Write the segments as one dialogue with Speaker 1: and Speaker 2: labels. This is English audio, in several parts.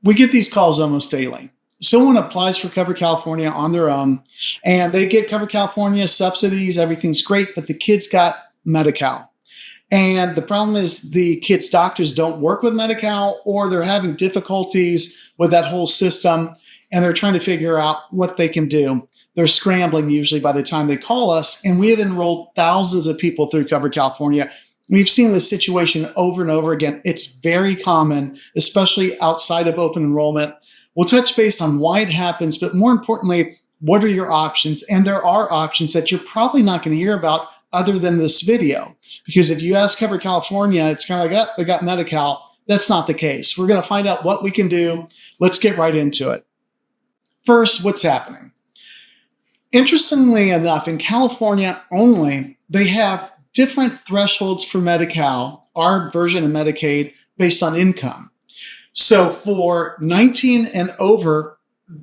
Speaker 1: We get these calls almost daily. Someone applies for Cover California on their own, and they get Cover California subsidies, everything's great, but the kid's got Medi-Cal. And the problem is the kids' doctors don't work with Medi-Cal, or they're having difficulties with that whole system, and they're trying to figure out what they can do. They're scrambling usually by the time they call us, and we have enrolled thousands of people through Cover California. We've seen this situation over and over again. It's very common, especially outside of open enrollment. We'll touch base on why it happens, but more importantly, what are your options? And there are options that you're probably not going to hear about other than this video. Because if you ask Cover California, it's kind of like, oh, they got Medi-Cal. That's not the case. We're going to find out what we can do. Let's get right into it. First, what's happening? Interestingly enough, in California only, they have different thresholds for Medi-Cal, our version of Medicaid, based on income. So for 19 and over,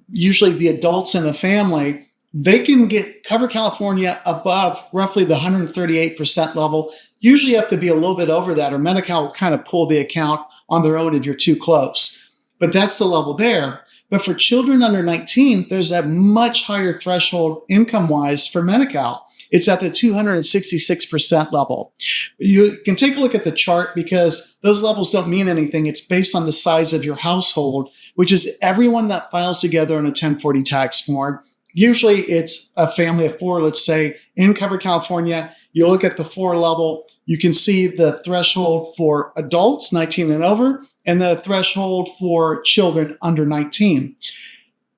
Speaker 1: usually the adults in a family, they can get Cover California above roughly the 138% level. Usually you have to be a little bit over that, or Medi-Cal will kind of pull the account on their own if you're too close. But that's the level there. But for children under 19, there's a much higher threshold income-wise for Medi-Cal. It's at the 266% level. You can take a look at the chart because those levels don't mean anything. It's based on the size of your household, which is everyone that files together on a 1040 tax form. Usually it's a family of four, let's say, in Cover California. You look at the 4 level, you can see the threshold for adults 19 and over, and the threshold for children under 19.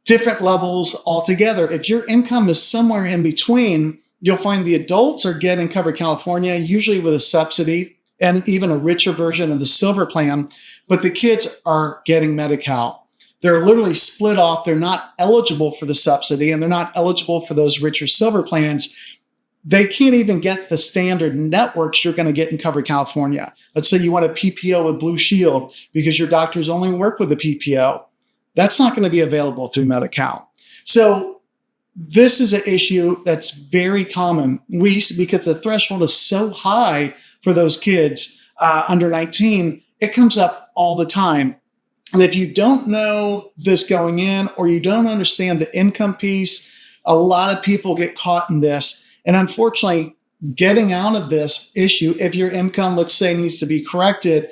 Speaker 1: Different levels altogether. If your income is somewhere in between, you'll find the adults are getting Cover California, usually with a subsidy and even a richer version of the silver plan, but the kids are getting Medi-Cal. They're literally split off. They're not eligible for the subsidy, and they're not eligible for those richer silver plans. They can't even get the standard networks you're going to get in Cover California. Let's say you want a PPO with Blue Shield because your doctors only work with a PPO. That's not going to be available through Medi-Cal. So this is an issue that's very common. Because the threshold is so high for those kids under 19, it comes up all the time. And if you don't know this going in, or you don't understand the income piece, a lot of people get caught in this. And unfortunately, getting out of this issue, if your income, let's say, needs to be corrected,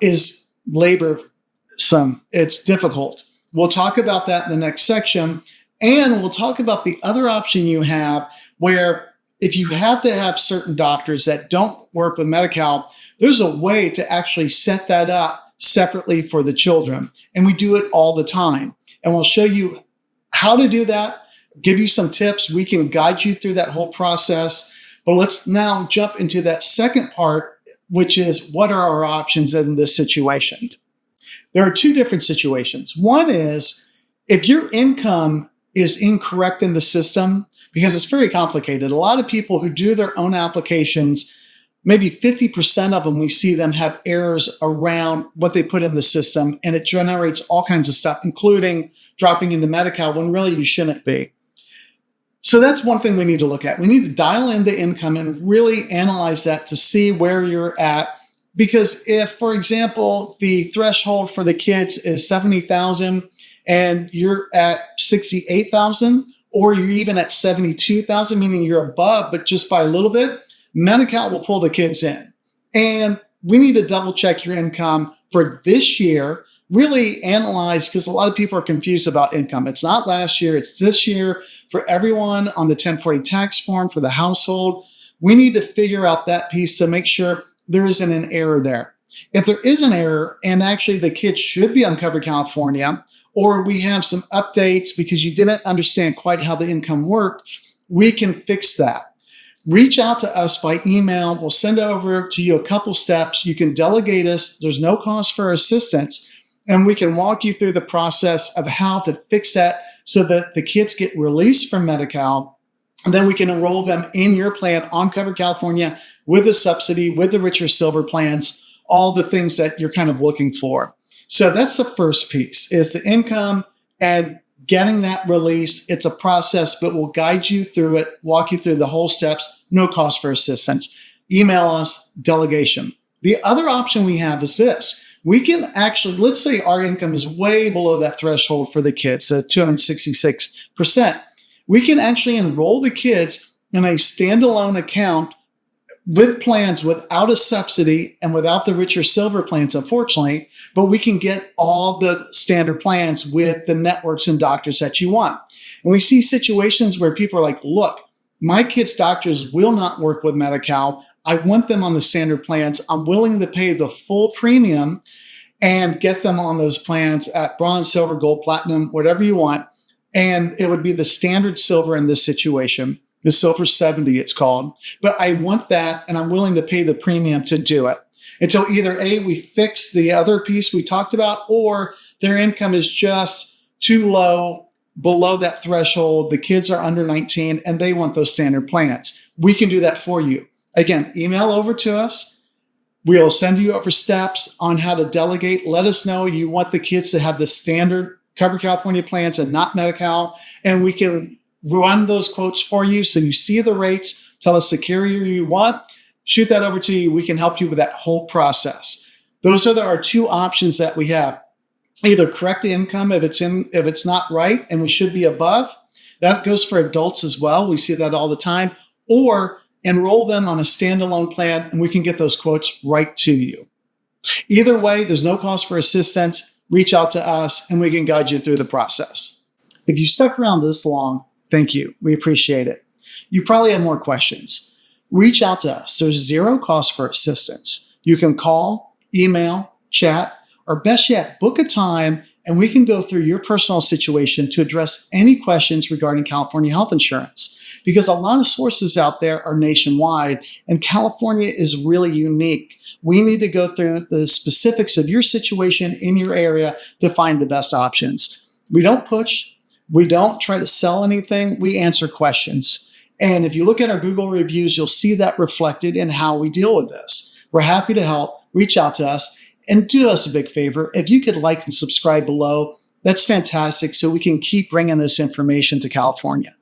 Speaker 1: is laborsome. It's difficult. We'll talk about that in the next section. And we'll talk about the other option you have, where if you have to have certain doctors that don't work with Medi-Cal, there's a way to actually set that up separately for the children. And we do it all the time. And we'll show you how to do that, give you some tips. We can guide you through that whole process. But let's now jump into that second part, which is what are our options in this situation? There are 2 different situations. One is if your income is incorrect in the system, because it's very complicated. A lot of people who do their own applications, maybe 50% of them, we see them have errors around what they put in the system, and it generates all kinds of stuff, including dropping into Medi-Cal when really you shouldn't be. So that's one thing we need to look at. We need to dial in the income and really analyze that to see where you're at. Because if, for example, the threshold for the kids is 70,000 and you're at 68,000, or you're even at 72,000, meaning you're above, but just by a little bit, Medi-Cal will pull the kids in. And we need to double check your income for this year, really analyze, because a lot of people are confused about income. It's not last year, it's this year for everyone on the 1040 tax form for the household. We need to figure out that piece to make sure there isn't an error there. If there is an error, and actually the kids should be on Cover California, or we have some updates because you didn't understand quite how the income worked, we can fix that. Reach out to us by email. We'll send over to you a couple steps. You can delegate us. There's no cost for assistance. And we can walk you through the process of how to fix that so that the kids get released from Medi-Cal. And then we can enroll them in your plan on Cover California with a subsidy, with the richer silver plans, all the things that you're kind of looking for. So that's the first piece, is the income and getting that release. It's a process, but we'll guide you through it, walk you through the whole steps, no cost for assistance. Email us, delegation. The other option we have is this. we can actually, let's say our income is way below that threshold for the kids, the 266%. We can actually enroll the kids in a standalone account with plans without a subsidy and without the richer silver plans, unfortunately, but we can get all the standard plans with the networks and doctors that you want. And we see situations where people are like, look, my kids' doctors will not work with Medi-Cal. I want them on the standard plans. I'm willing to pay the full premium and get them on those plans at bronze, silver, gold, platinum, whatever you want. And it would be the standard silver in this situation. The Silver 70, it's called. But I want that, and I'm willing to pay the premium to do it. And so either A, we fix the other piece we talked about, or their income is just too low, below that threshold. The kids are under 19, and they want those standard plans. We can do that for you. Again, email over to us. We'll send you over steps on how to delegate. Let us know you want the kids to have the standard Cover California plans and not Medi-Cal, and we can run those quotes for you so you see the rates, tell us the carrier you want, shoot that over to you. We can help you with that whole process. Those are our two options that we have. Either correct the income if it's not right and we should be above. That goes for adults as well. We see that all the time. Or enroll them on a standalone plan and we can get those quotes right to you. Either way, there's no cost for assistance. Reach out to us and we can guide you through the process. If you stuck around this long, thank you. We appreciate it. You probably have more questions. Reach out to us. There's zero cost for assistance. You can call, email, chat, or best yet, book a time and we can go through your personal situation to address any questions regarding California health insurance. Because a lot of sources out there are nationwide and California is really unique. We need to go through the specifics of your situation in your area to find the best options. We don't push. We don't try to sell anything. We answer questions. And if you look at our Google reviews, you'll see that reflected in how we deal with this. We're happy to help. Reach out to us and do us a big favor. If you could like and subscribe below, that's fantastic so we can keep bringing this information to California.